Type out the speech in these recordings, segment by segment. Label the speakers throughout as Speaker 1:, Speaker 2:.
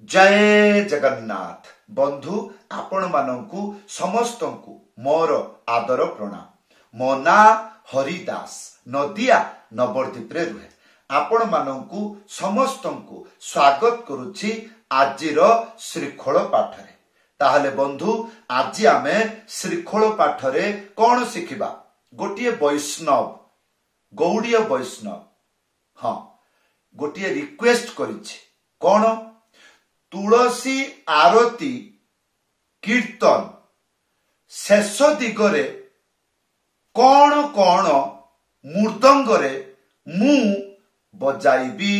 Speaker 1: जय जगन्नाथ बंधु आपण मानंकु समस्त को मोर आदर प्रणाम। मो ना हरिदास नदिया नवरदीप रे रुहे आपण मानंकु समस्त को स्वागत करुछि आजिर श्रीखोल पाठ रे। ताहले बंधु आज आमे श्रीखोल पाठ रे कोन शिखिबा? गोटिए वैष्णव गौड़ीय वैष्णव हाँ गोटिए रिक्वेस्ट करिछि कोन तुलसी आरती कीर्तन शेष दिगरे कौन कौन मृदंगरे मु बजाइबी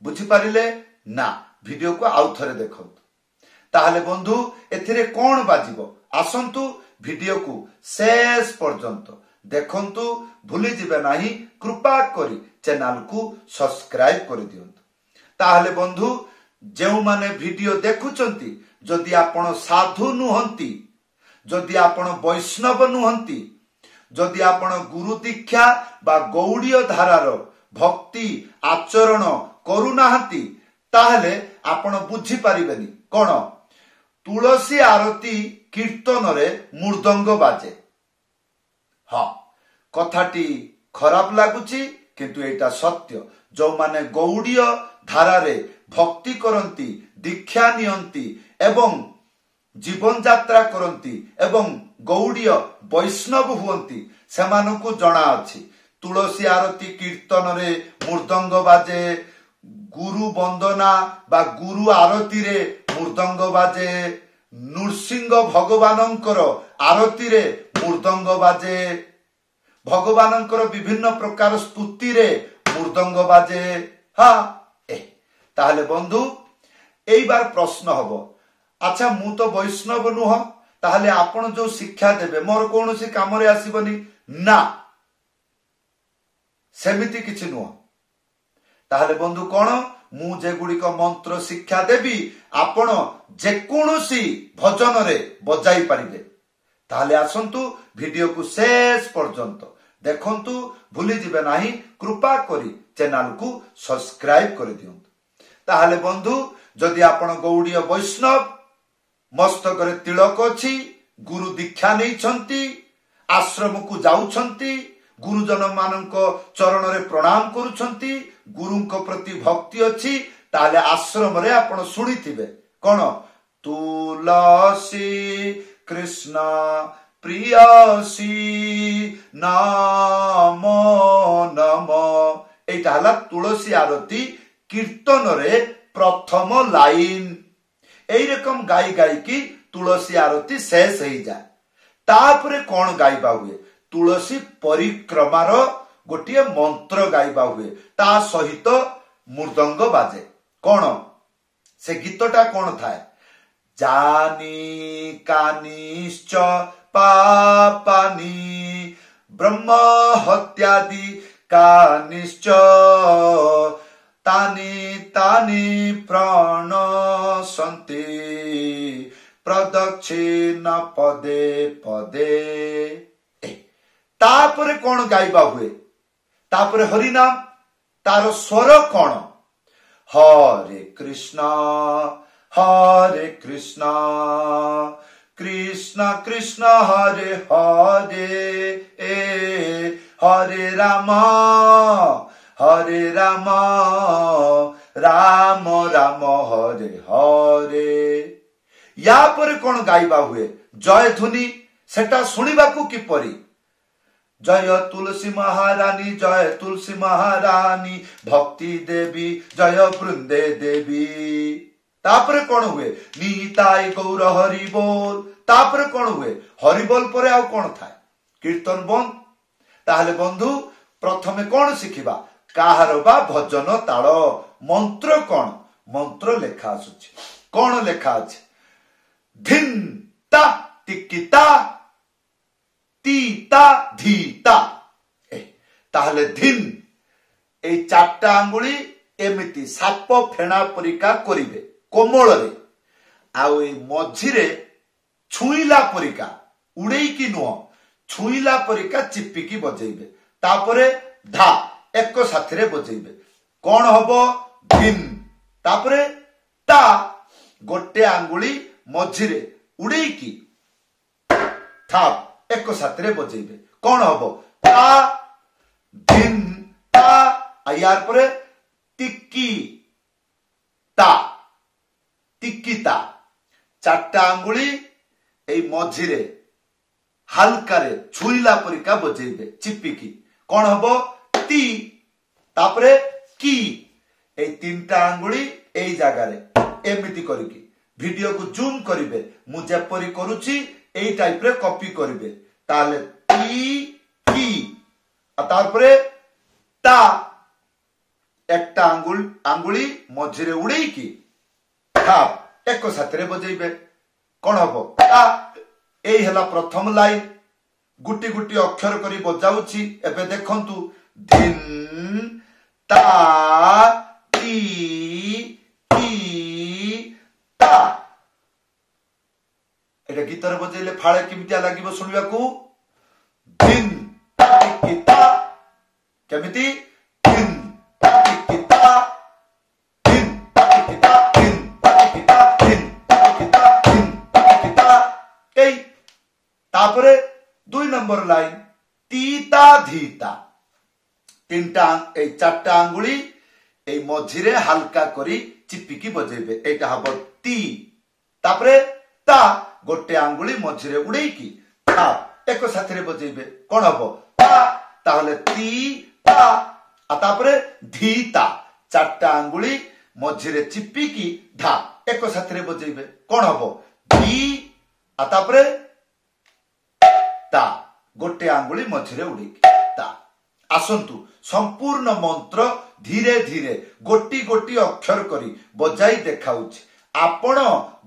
Speaker 1: बुझिपारिले ना? वीडियो को आउ थरे देखंतु। ताहले बंधु एथिरे कौन बाजिबो आसंतु वीडियो को शेष पर्यंत देखंतु। भूली जिबे नाही कृपा करी चैनल को सब्सक्राइब कर दियंतु। ताहले बंधु जो माने वीडियो देखुचंती जदि आपण साधु नुहंती, जदि आपण वैष्णव नुहंती, जदि आपण गुरु दीक्षा बा गौड़ीय धारार भक्ति आचरण करूनाहंती ताहले आपण बुझी पारिबेनी कोन तुलसी आरती कीर्तन रे मृदंग बाजे। हाँ कथाटी खराब लागुची किंतु एटा सत्य। जो माने गौड़ीय धारारे भक्ति करंती, दीक्षा नियंती एवं जीवन यात्रा करंती एवं गौड़ीय वैष्णव हुअंती सेमानकु जଣା अछि तुलसी आरती कीर्तन रे मृदंग बाजे, गुरु वंदना बा गुरु आरती रे मृदंग बाजे, नृसिंह भगवानंकर आरती रे मृदंग बाजे, भगवानंकर विभिन्न प्रकार स्तुति रे मृदंग बाजे। हाँ ताहले बंधु एई बार प्रश्न हबो, अच्छा मु तो वैष्णव नुह ताहले आपण जो शिक्षा देबे मोर कोनोसी काम रे आसीबनी ना, सेमिति किछि नुह। ताहले बंधु कोन मु जे गुडी को मंत्र शिक्षा देबी आपण जे कोनोसी भजन रे बजाई पारिबे। ताहले आसंतु वीडियो को शेष पर्यंत देखंतु। भूली जिबे नाही कृपा करी चैनल को सब्सक्राइब कर दियंतु। ताहले बंधु जदि आपण गौड़ीय वैष्णव मस्तक रे तिलक अछि, गुरु दीक्षा नै छंती, आश्रम को जाउछंती, गुरुजन मानक चरण रे प्रणाम करूछंती, गुरुंक प्रति भक्ति अछि ताहले आश्रम रे आपण सुनिथिबे कोन तुलसी कृष्ण प्रियसी नामो नमो। एटा हला तुलसी आरती कीर्तन रे प्रथम लाइन। एई रकम गाई गाई की तुलसी आरती शेष हो जाए। तापरे कौन गाइबा हुए? तुलसी परिक्रमार गोटिए मंत्र गाइबा हुए, ता सहित मृदंग बाजे। कौन से गीतटा कौन थाए? जानी कानिश्च पापानि ब्रह्म हत्यादि कानिश्च तानि तानि प्रणशन्ति प्रदक्षिण पदे पदे। तापरे कौन गाइबा हुए? तापरे हरि नाम, तार स्वर कौन? हरे कृष्ण कृष्ण कृष्ण हरे हरे हरे राम राम राम हरे हरे। या पर कौन गाइबा हुए? जय ध्वनि। सेटा सुनिबाकू किपरि? जय तुलसी महारानी जय तुलसी महारानी भक्ति देवी जय वृंदे देवी। तापरे कौन हुए? नीताई गौर हरि बोल। तापरे कौन हुए? हरि बोल परे आउ कौन थाए? कीर्तन बंद। ताहले बंधु प्रथमे कौन शिखिबा? काहार बा भजन ताल मंत्र कौन? मंत्र लेखा आसुछि। कौन लेखा अछि? धिन ता टिकिता तीता धीता। ताहले धिन ए चारटा आंगुली एमिति साप फेणा परिका करिवे कोमल रे, आउ ए मझिरे छुईला परिका उड़ेई की नुह छुईला परिका चिपिकी बजेइबे। तापरे धा एक साथी रे बजेइबे। कौन हबो? धिन। तापरे ता गोटे आंगुली मझिरे उड़ेकी थाप एक साथ रे बजेबे कौन हबो ता दिन ता यार पर टिक्की ता टिक्की ता चारटा आंगुली ए मझिरे हल्का रे छुईला परिका बजेबे चिपिकी कौन हबो ती तापरे की ए तीनटा आंगुली ए जगह रे एमिति करिकी वीडियो को जूम करिवे मु जेपरि करूची एई टाइप रे कॉपी करिवे ताले ती की तारपरे ता एकटा आंगुली मझिरे उड़ेकी थाप एक साथ रे बजेबे कौन हबो ता एई हला प्रथम लाइन गुटी गुटी अक्षर करी बजाउची एबे देखंतु दिन ता ती की ता एटा गीतर बजेले फाळे किमितिया लागिबो सुनिबा को दिन ता की ता केमिति दिन ता की ता दिन ता की ता दिन ता की ता दिन ता की ता दिन ता की ता एई तापरे 2 नंबर लाइन तीता धीता तीनटा ए चारटा आंगुली ए मझिरे हल्का करी चिपिकी बजेबे एटा हबो ती तापरे ता गोटे आंगुली मझिरे उड़ेकी ता एक साथ रे बजेबे कोन हबो ता ताहले ती ता तापरे धीता चारटा आंगुली मझिरे चिपिकी धा एक साथ रे बजेबे कोन हबो धी तापरे ता गोटे आंगुली मझिरे उड़ेकी ता आसंतु संपूर्ण मंत्र धीरे धीरे गोटी गोटी अक्षर करी बजाई देखाउछि आपण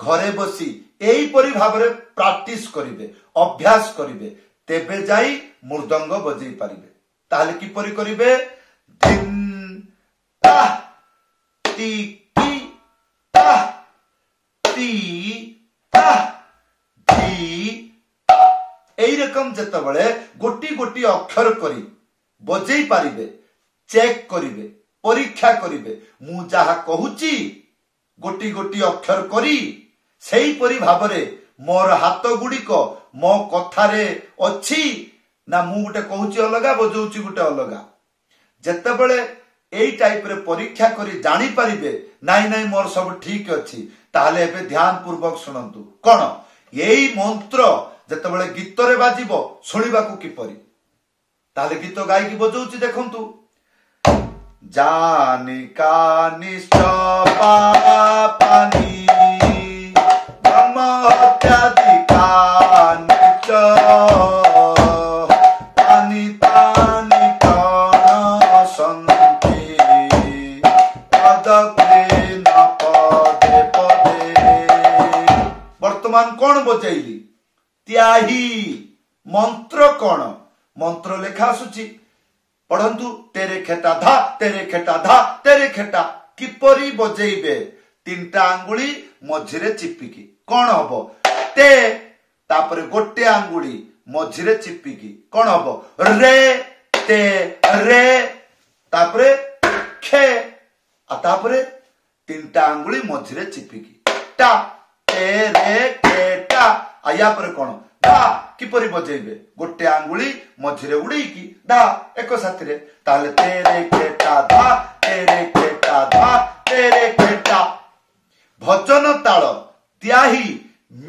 Speaker 1: घरे बसी एई परि भाबरे प्रैक्टिस करिवे अभ्यास करिवे तेबे जाई मृदंग बजै पारिबे ताले कि परि करिवे दिन ता ती की ता ती ता धी एई रकम जतबळे गोटी गोटी अक्षर करी बजै पारिबे चेक करिवे परीक्षा करिवे मु जहा कहूची गोटी गोटी अक्षर करी सेई परि भाबरे मोर हाथ गुड़िक मो कथारे अछि ना मु गुटे कहूची अलगा बजौची गुटे अलगा जेतेबेले एई टाइप रे परीक्षा करी जानी पारिबे नाइ नाइ मोर सब ठीक अछि ताले एबे ध्यान पूर्वक सुनंतु कोन एई मंत्र जेतेबेले गीत रे बाजिबो सुनिबा को किपरि ताले गीत गाई की बजौची देखंतु जानी कानी स्टपा पानी ब्रह्म हत्यादि कानी च पानी तानी कण संति पदक्रे न पदे पदे वर्तमान कौन बजाइली त्याही मंत्र कौन मंत्र लेखा आसुची पढ़ंतु तेरे खेटा धा तेरे खेटा धा तेरे खेटा किपरि बजेइबे तीनटा आंगुली मझिरे चिपिकी कौन हबो ते तापरे गोटे आंगुली मझिरे चिपिकी कौन हबो रे ते रे तापरे खे तापरे तीनटा आंगुली मझिरे चिपिकी टा ते रे के टा आया पर कौन धा किपरि बजेइबे गोटे आंगुली मझिरे उड़ेकी धा एक साथ रे ताले तेरे केटा धा तेरे केटा धा तेरे केटा भजन ताल त्याही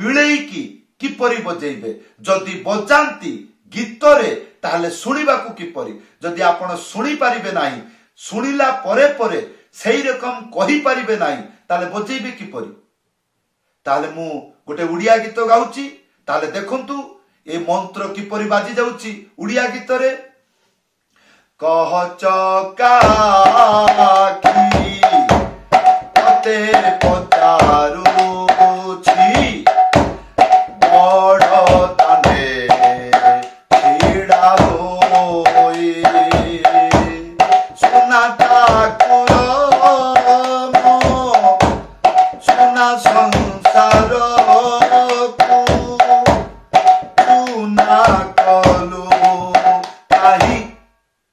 Speaker 1: मिलेकी किपरि बजेइबे जदि बजांती गीत रे ताले सुनिबा को किपरि जदि आपण सुनी पारिबे नाही सुनिला परे परे सेई रकम कहि पारिबे नाही ताले बजेइबे किपरि ताले मु गोटे उड़िया गीत गाउची ताले देखंतु ए मंत्र किपरि बाजी जाउची उड़िया गीत रे कह चका की तते पचारू छी बड़ ताने छीड़ा होई सोना ठाकुर मो सोना संसार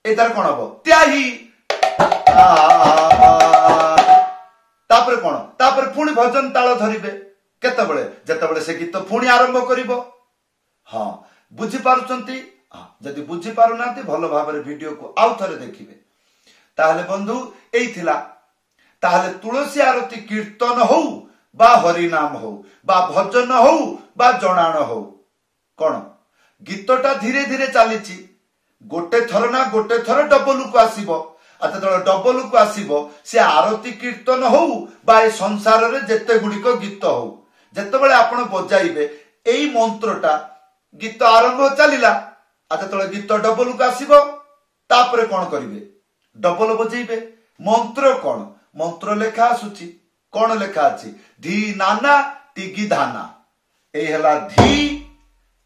Speaker 1: एतार कौन हम त्याही तापर कौन तापर पुणी भजन ताल धरिबे केतेबेले जेतेबेले से गीत पुणी आरंभ करिवो हाँ बुझी पारुचंती जदि बुझी पारु नांती भलो भाबरे वीडियो को आउ थरे देखिबे ताहले बंधु एई थिला ताहले तुलसी आरती कीर्तन हो बा हरि नाम हो बा भजन हो बा जणाण हो कोन गीतटा धीरे धीरे चलीची गोटे थर ना गोटे थर डबल को आसीबो आता डबल को आसीबो से आरती कीर्तन हो बा ए संसार रे जेते गुडी को गीत हो जेतेबेले आपण बजाइबे एई मंत्रटा गीत आरंभ चलिला आता तले गीत डबल को आसीबो तापरे कोन करिवे डबल बजेइबे मंत्र कोन मंत्र लेखा आसुची कोन लेखा अछि धी नाना तिगी धाना ए हला धी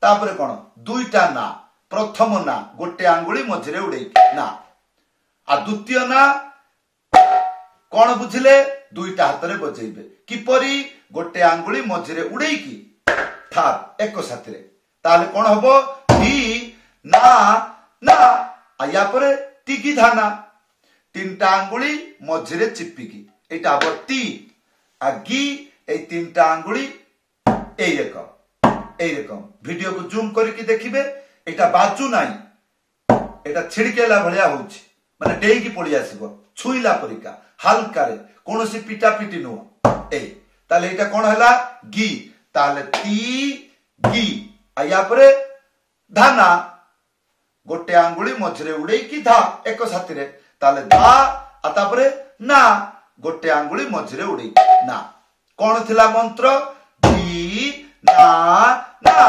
Speaker 1: तापरे कोन दुईटा ना प्रथम ना गोटे आंगुली मझिरे उडे ना आ द्वितीय ना कोन बुझिले दुईटा हाथ रे बजेइबे किपरि गोटे आंगुली मझिरे उडे की थाप एक साथरे ताले कोन हबो धी ना ना आया परे तिगी धाना तीनटा आंगुली मझिरे चिपिकी एटा हबो ती आगी ए तीनटा आंगुली एई रकम वीडियो को जूम करके देखिबे एटा बाजू नाही एटा छिड़केला भलिया होउची माने डेई की पड़ी आसीबो छुईला परिका हल्का रे कोनोसी पिटा पिटी नो ए ताले एटा कोन हला गी ताले ती गी आया परे धाना गोटे आंगुली मझिरे उड़े की धा एक साथी रे ताले धा आता परे ना गोटे आंगुली मझिरे उड़े ना कोन थिला मंत्र दी ना ना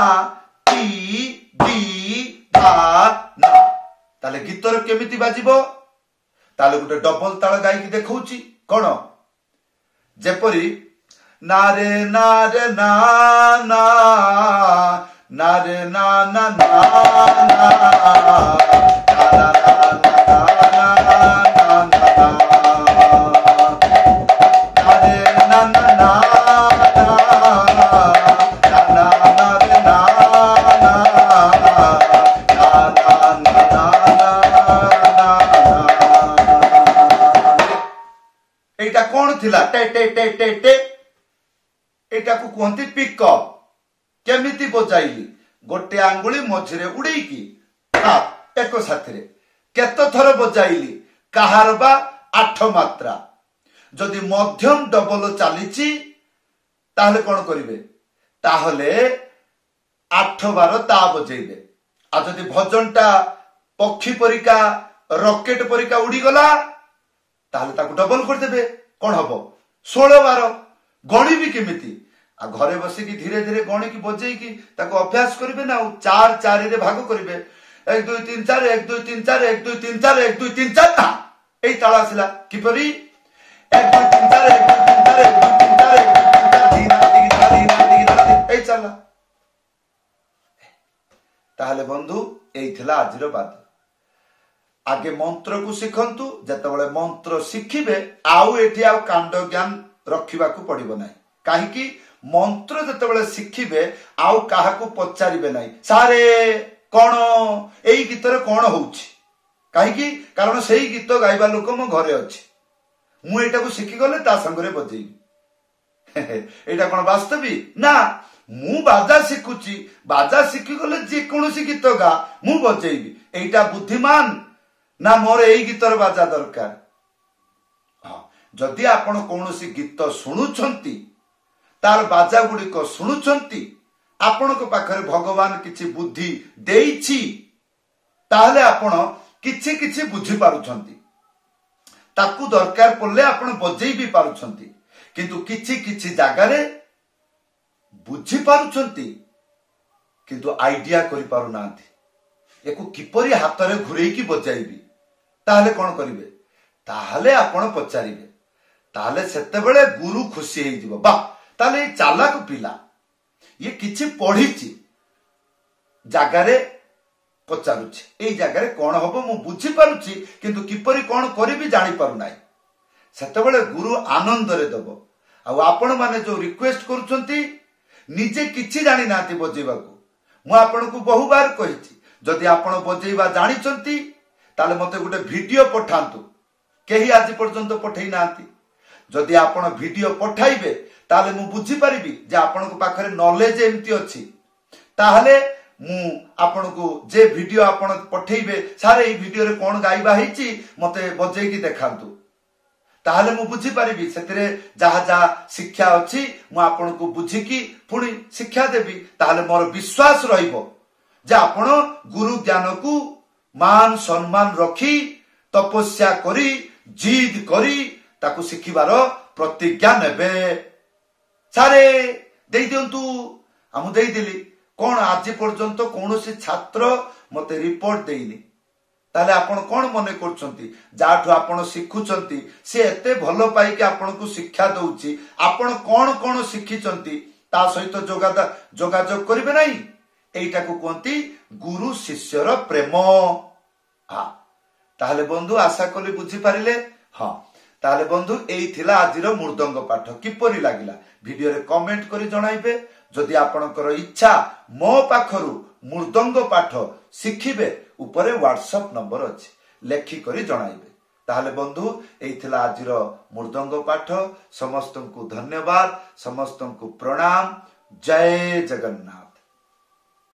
Speaker 1: ती दी धा ना ताले गीतर केमिति बाजिबो ताले गोटे डबल ताल गाई की देखौची कोन जेपरी नारे नारे ना ना नारे ना ना ना ना एटा कोन थिला टे टे टे टे टे एटा को कहंती पिकअप केमिति बजाइली गोटे आंगुली मझिरे उड़े की एक साथी केते थर बजाइली कहार बा 8 मात्रा जदि मध्यम डबल चलीची ताहले कोन करिवे ताहले 8 बार ता बजेइबे आ जदि भजनटा पक्षी परिका रॉकेट परिका उड़ी गला ताहले ताको डबल कर देबे कोन हबो 16 बार गणी भी केमिति आ घरे बसी की धीरे धीरे गणी की बजेई की ताको अभ्यास करिवे ना 4 4 रे भाग करिवे 1 2 3 4 1 2 3 4 1 2 3 4 1 2 3 4 ना एई ताला आसिला किपरि 1 2 3 4 1 2 3 4 1 2 3 4 1 2 3 4 एई चला ताहले बंधु एई थिला आजिरो बात आगे मंत्र को शिखंतु जेतेबेले मंत्र शिखिबे आउ एठी आउ कांड ज्ञान रखिबा को पड़िबो नै काहे कि मंत्र जेतेबेले शिखिबे आउ काहा को पचारिबे नै सारे कोन एई गीतरे कोन होउची काहे कि कारण सेही गीत गाइबा लोक मो घरे अछि मु एटा को शिखि गले ता संगरे बजेई एटा कोन वास्तविक ना मु बाजा शिखुची बाजा शिखि गले जे कोनोसी गीत गा मु बजेइबी एटा बुद्धिमान ना मोर एई गीतर बाजा दरकार हां जदि आपण कोनोसी गीत सुनुछंती तार बाजा गुडी को सुनुछंती आपण को पाखरे भगवान किछि बुद्धि देइछि ताहले आपण किछि किछि बुझी पारुछंती ताकू दरकार पड़ले आपण बजेई भी पारुछंती किंतु किछि किछि जागा रे बुझी पारुछंती किंतु आइडिया करि पारु नांती एको किपरि हाथ रे घुरेई की बजाइबी ताहले कोन करिवे ताहले आपण पचारिबे ताहले सेतेबेले गुरु खुशी हेइ दिबो बा ताहले चालाक पिला ये किछि पढिछि जागा रे पचारुछि एई जागा रे कोन हबो मु बुझी पारुछि किंतु किपरि कोन करिबी जानि पारु नाही सेतेबेले गुरु आनंद रे दबो आ आपण माने जो रिक्वेस्ट करूछंती निजे किछि जानि नाती बजेबा को मु आपण को बहु बार कहिछि जदि आपण बजेबा जानि चंती ताले मते गुटे वीडियो पठांतु केही आज पर्यंत पठै नाती जदि आपण वीडियो पठाइबे ताले मु बुझी परिबी जे आपनको पाखरे नॉलेज एमती अछि ताहले मु आपनको जे वीडियो आपण पठेइबे सारे ई वीडियो रे कोन गाइबा हिची मते बजे की देखांतु ताहले मु बुझी परिबी सेतरे जहा जहा शिक्षा अछि मु आपनको बुझी की पुणी शिक्षा देबी ताहले मोर विश्वास रहिबो जे आपण गुरु ज्ञान को मान सम्मान रखी तपस्या करी जिद करी ताकू शिखिबार प्रतिज्ञा नेबे सारे देई दियंतु हम देई दिली कोन आज पर्यंत कोनोसी छात्र मते रिपोर्ट देइनी ताले आपण कोन मने करछंती जाठू आपण शिखुछंती से एते भलो पाई कि आपण को शिक्षा दउची आपण कोन कोन शिखिछंती ता सहित जोगाजोग करिवे नाही एटा को कोंती गुरु शिष्यर प्रेम हां ताले बंधु आशा कली बुझी पारिले हां ताले बंधु एई थिला आजिर मृदंग पाठ किपरि लागिला वीडियो रे कमेंट करी जणाइबे जदि आपनकर इच्छा मो पाखरु मृदंग पाठ शिखिबे ऊपर व्हाट्सएप नंबर अछि लेखि करी जणाइबे ताले बंधु एई थिला आजिर मृदंग पाठ समस्तंकु धन्यवाद समस्तंकु प्रणाम जय जगन्नाथ।